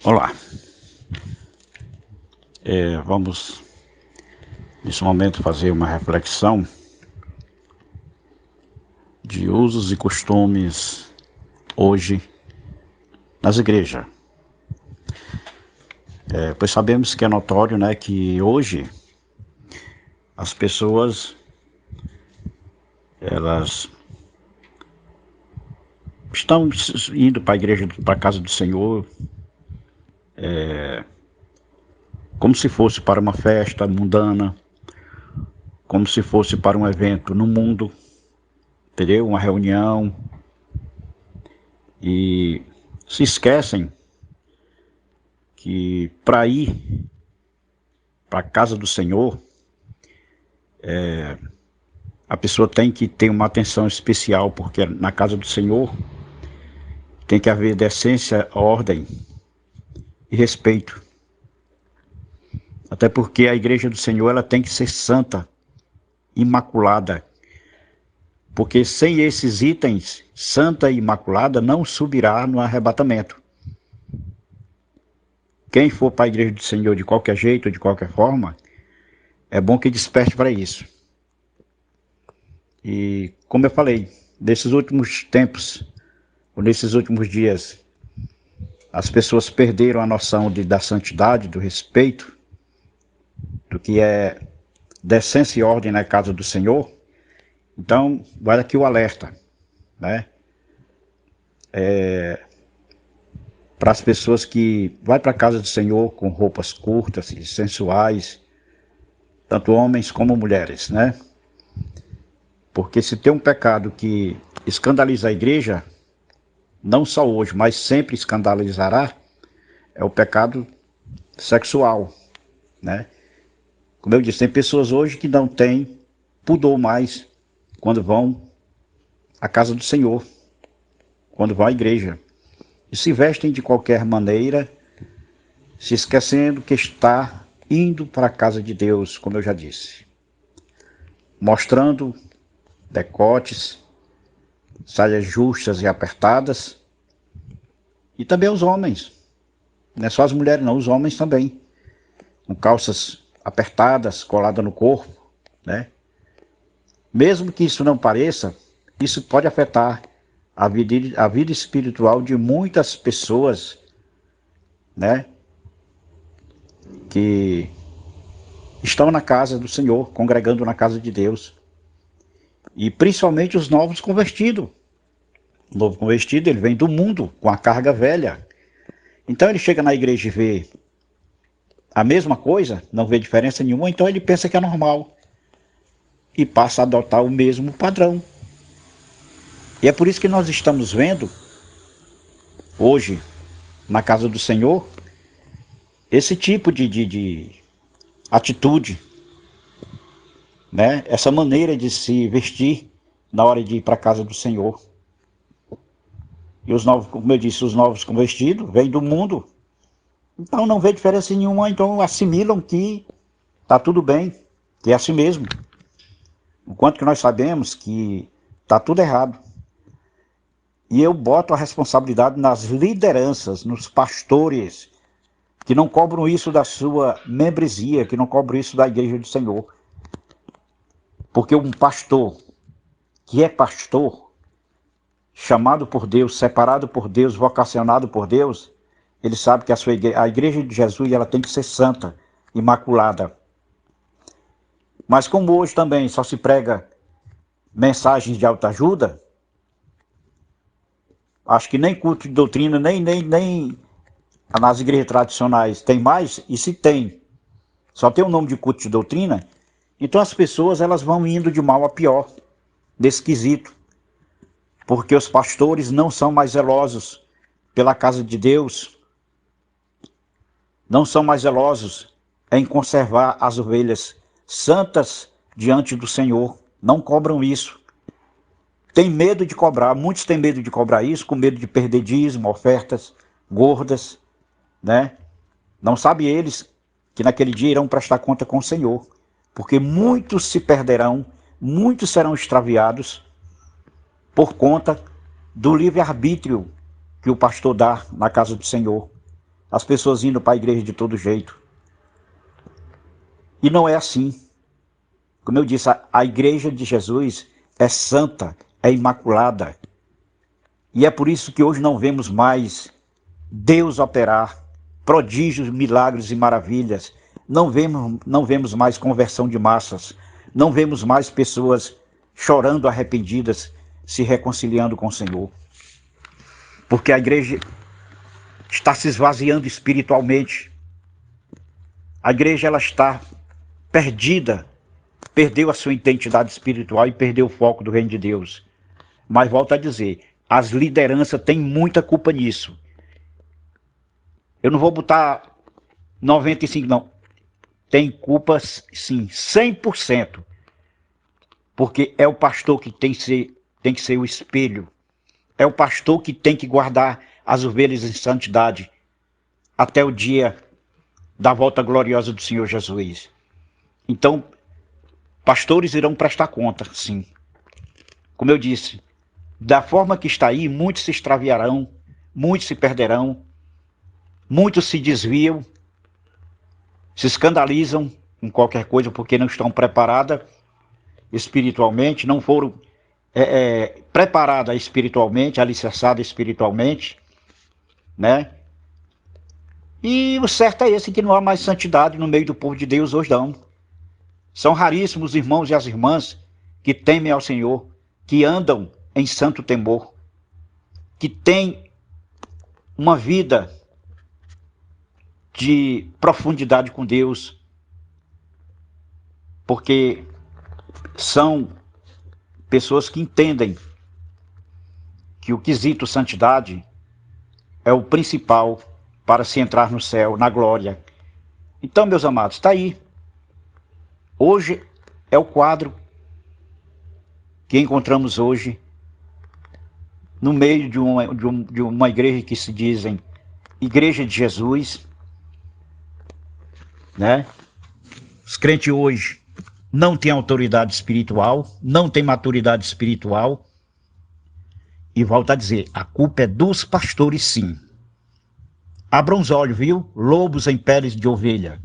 Olá, vamos nesse momento fazer uma reflexão de usos e costumes hoje nas igrejas. Pois sabemos que é notório, né, que hoje as pessoas elas estão indo para a igreja, para a casa do Senhor, como se fosse para uma festa mundana, como se fosse para um evento no mundo, entendeu? Uma reunião, e se esquecem que para ir para a casa do Senhor, a pessoa tem que ter uma atenção especial, porque na casa do Senhor tem que haver decência, ordem e respeito. Até porque a igreja do Senhor ela tem que ser santa, imaculada. Porque sem esses itens, santa e imaculada não subirá no arrebatamento. Quem for para a igreja do Senhor de qualquer jeito, de qualquer forma, é bom que desperte para isso. E como eu falei, nesses últimos tempos, ou nesses últimos dias, as pessoas perderam a noção da santidade, do respeito, do que é decência e ordem na casa do Senhor. Então, vai aqui o alerta, né? Para as pessoas que vai para a casa do Senhor com roupas curtas e sensuais, tanto homens como mulheres, né? Porque se tem um pecado que escandaliza a igreja, não só hoje, mas sempre escandalizará, é o pecado sexual, né? Como eu disse, tem pessoas hoje que não têm pudor mais quando vão à casa do Senhor, quando vão à igreja. E se vestem de qualquer maneira, se esquecendo que está indo para a casa de Deus, como eu já disse. Mostrando decotes, saias justas e apertadas. E também os homens. Não é só as mulheres não, os homens também. Com calças apertadas, coladas no corpo, né? Mesmo que isso não pareça, isso pode afetar a vida espiritual de muitas pessoas, né? Que estão na casa do Senhor, congregando na casa de Deus. E principalmente os novos convertidos. O novo convertido, ele vem do mundo com a carga velha. Então ele chega na igreja e vê a mesma coisa, não vê diferença nenhuma, então ele pensa que é normal. E passa a adotar o mesmo padrão. E é por isso que nós estamos vendo, hoje, na casa do Senhor, esse tipo de atitude, né? Essa maneira de se vestir na hora de ir para a casa do Senhor. E os novos, como eu disse, os novos convertidos vêm do mundo, então não vê diferença nenhuma, então assimilam que está tudo bem, que é assim mesmo. Enquanto que nós sabemos que está tudo errado. E eu boto a responsabilidade nas lideranças, nos pastores, que não cobram isso da sua membresia, que não cobram isso da igreja do Senhor. Porque um pastor, que é pastor, chamado por Deus, separado por Deus, vocacionado por Deus, ele sabe que a igreja de Jesus ela tem que ser santa, imaculada. Mas como hoje também só se prega mensagens de autoajuda, acho que nem culto de doutrina, nem nas igrejas tradicionais tem mais, e se tem, só tem o nome de culto de doutrina, então as pessoas elas vão indo de mal a pior, desse quesito, porque os pastores não são mais zelosos pela casa de Deus, não são mais zelosos em conservar as ovelhas santas diante do Senhor, não cobram isso. Tem medo de cobrar, muitos têm medo de cobrar isso, com medo de perder dízimo, ofertas gordas, né? Não sabem eles que naquele dia irão prestar conta com o Senhor, porque muitos se perderão, muitos serão extraviados por conta do livre-arbítrio que o pastor dá na casa do Senhor. as pessoas indo para a igreja de todo jeito. E não é assim. Como eu disse, a igreja de Jesus é santa, é imaculada. E é por isso que hoje não vemos mais Deus operar prodígios, milagres e maravilhas. Não vemos mais conversão de massas. Não vemos mais pessoas chorando arrependidas, se reconciliando com o Senhor. Porque a igreja está se esvaziando espiritualmente. A igreja ela está perdida, perdeu a sua identidade espiritual e perdeu o foco do reino de Deus. Mas volto a dizer, as lideranças têm muita culpa nisso. Eu não vou botar 95, não. Tem culpa, sim, 100%. Porque é o pastor que tem que ser o espelho. É o pastor que tem que guardar as ovelhas em santidade até o dia da volta gloriosa do Senhor Jesus. Então, pastores irão prestar conta, sim. Como eu disse, da forma que está aí, muitos se extraviarão, muitos se perderão, muitos se desviam, se escandalizam com qualquer coisa porque não estão preparados espiritualmente, não foram preparadas espiritualmente, alicerçadas espiritualmente, né? E o certo é esse, que não há mais santidade no meio do povo de Deus hoje não. São raríssimos os irmãos e as irmãs que temem ao Senhor, que andam em santo temor, que têm uma vida de profundidade com Deus, porque são pessoas que entendem que o quesito santidade é o principal para se entrar no céu, na glória. Então, meus amados, está aí. Hoje é o quadro que encontramos hoje no meio de uma igreja que se dizem Igreja de Jesus, né? Os crentes hoje não têm autoridade espiritual, não têm maturidade espiritual. E volto a dizer, a culpa é dos pastores, sim. Abram os olhos, viu? Lobos em peles de ovelha.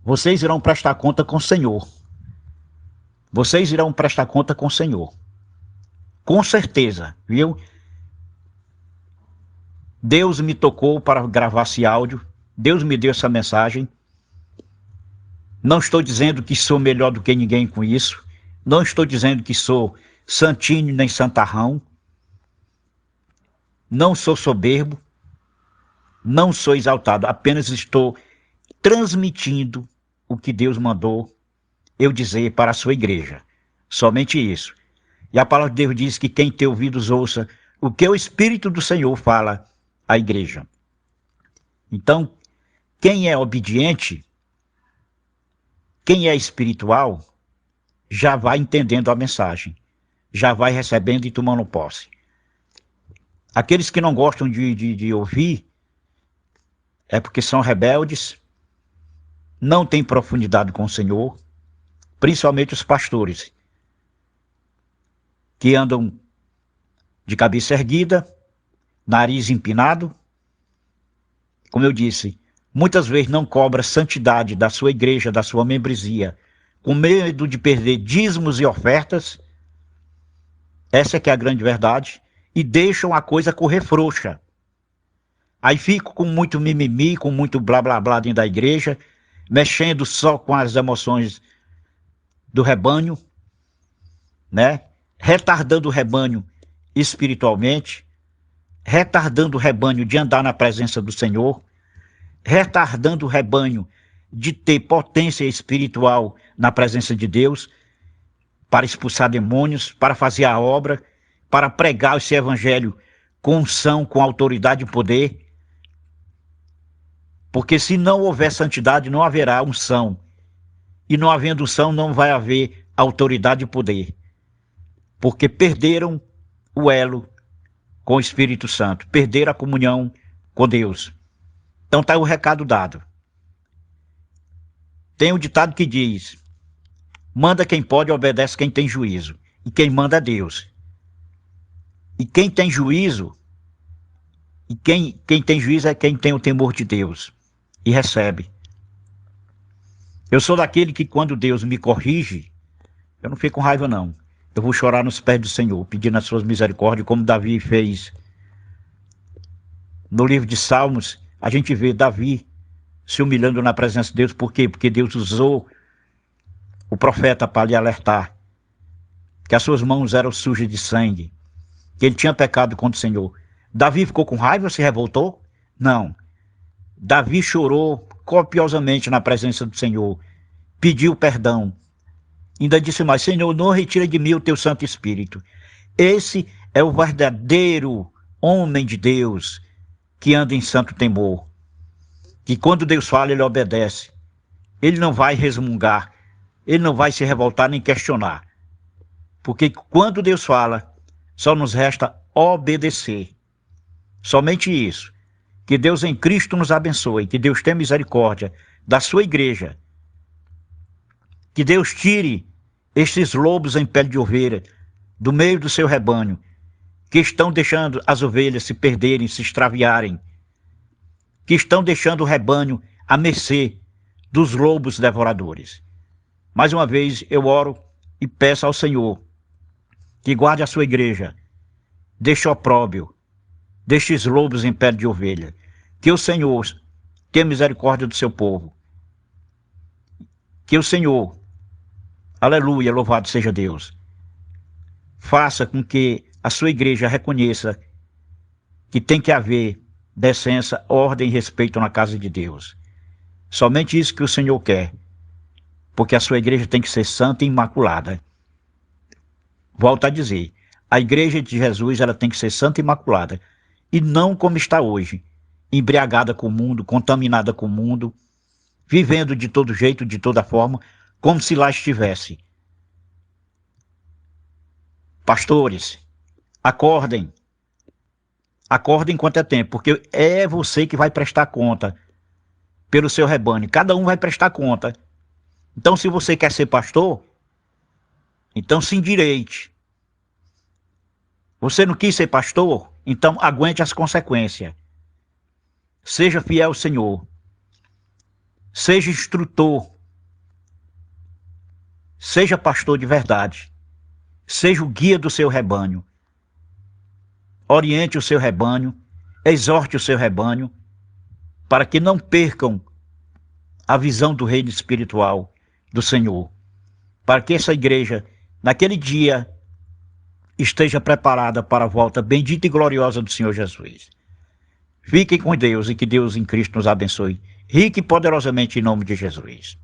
Vocês irão prestar conta com o Senhor. Vocês irão prestar conta com o Senhor. Com certeza, viu? Deus me tocou para gravar esse áudio. Deus me deu essa mensagem. Não estou dizendo que sou melhor do que ninguém com isso. Não estou dizendo que sou santinho nem santarrão. Não sou soberbo. Não sou exaltado. Apenas estou transmitindo o que Deus mandou eu dizer para a sua igreja. Somente isso. E a palavra de Deus diz que quem tem ouvidos ouça o que o Espírito do Senhor fala à igreja. Então, quem é obediente, quem é espiritual, já vai entendendo a mensagem, já vai recebendo e tomando posse. Aqueles que não gostam de ouvir, é porque são rebeldes, não têm profundidade com o Senhor, principalmente os pastores, que andam de cabeça erguida, nariz empinado. Como eu disse, muitas vezes não cobra santidade da sua igreja, da sua membresia, com medo de perder dízimos e ofertas. Essa é que é a grande verdade. E deixam a coisa correr frouxa. Aí fico com muito mimimi, com muito blá blá blá dentro da igreja, mexendo só com as emoções do rebanho, né? Retardando o rebanho espiritualmente, retardando o rebanho de andar na presença do Senhor, retardando o rebanho de ter potência espiritual na presença de Deus, para expulsar demônios, para fazer a obra, para pregar esse evangelho com unção, com autoridade e poder. Porque se não houver santidade, não haverá unção. E não havendo unção, não vai haver autoridade e poder. Porque perderam o elo com o Espírito Santo, perderam a comunhão com Deus. Então está o recado dado. Tem um ditado que diz: manda quem pode, obedece quem tem juízo. E quem manda é Deus. E quem tem juízo E quem tem juízo é quem tem o temor de Deus e recebe. Eu sou daquele que quando Deus me corrige, eu não fico com raiva não. Eu vou chorar nos pés do Senhor, pedindo as suas misericórdias, como Davi fez. No livro de Salmos, a gente vê Davi se humilhando na presença de Deus. Por quê? Porque Deus usou o profeta para lhe alertar que as suas mãos eram sujas de sangue, que ele tinha pecado contra o Senhor. Davi ficou com raiva, se revoltou? Não. Davi chorou copiosamente na presença do Senhor, pediu perdão. Ainda disse mais: Senhor, não retira de mim o teu Santo Espírito. Esse é o verdadeiro homem de Deus que anda em santo temor. Que quando Deus fala, ele obedece. Ele não vai resmungar, ele não vai se revoltar nem questionar. Porque quando Deus fala, só nos resta obedecer. Somente isso. Que Deus em Cristo nos abençoe, que Deus tenha misericórdia da sua igreja. Que Deus tire estes lobos em pele de ovelha do meio do seu rebanho, que estão deixando as ovelhas se perderem, se extraviarem, que estão deixando o rebanho à mercê dos lobos devoradores. Mais uma vez eu oro e peço ao Senhor que guarde a sua igreja deste opróbrio, destes lobos em pele de ovelha. Que o Senhor tenha misericórdia do seu povo. Que o Senhor, aleluia, louvado seja Deus, faça com que a sua igreja reconheça que tem que haver decência, ordem e respeito na casa de Deus. Somente isso que o Senhor quer, porque a sua igreja tem que ser santa e imaculada. Volto a dizer, a igreja de Jesus ela tem que ser santa e imaculada, e não como está hoje, embriagada com o mundo, contaminada com o mundo, vivendo de todo jeito, de toda forma, como se lá estivesse. Pastores, acordem. Acordem enquanto é tempo, porque é você que vai prestar conta pelo seu rebanho. Cada um vai prestar conta. Então, se você quer ser pastor, então se endireite. Você não quis ser pastor? Então aguente as consequências. Seja fiel ao Senhor. Seja instrutor. Seja pastor de verdade. Seja o guia do seu rebanho. Oriente o seu rebanho. Exorte o seu rebanho. Para que não percam a visão do reino espiritual do Senhor. Para que essa igreja, naquele dia, esteja preparada para a volta bendita e gloriosa do Senhor Jesus. Fiquem com Deus e que Deus em Cristo nos abençoe, rico e poderosamente em nome de Jesus.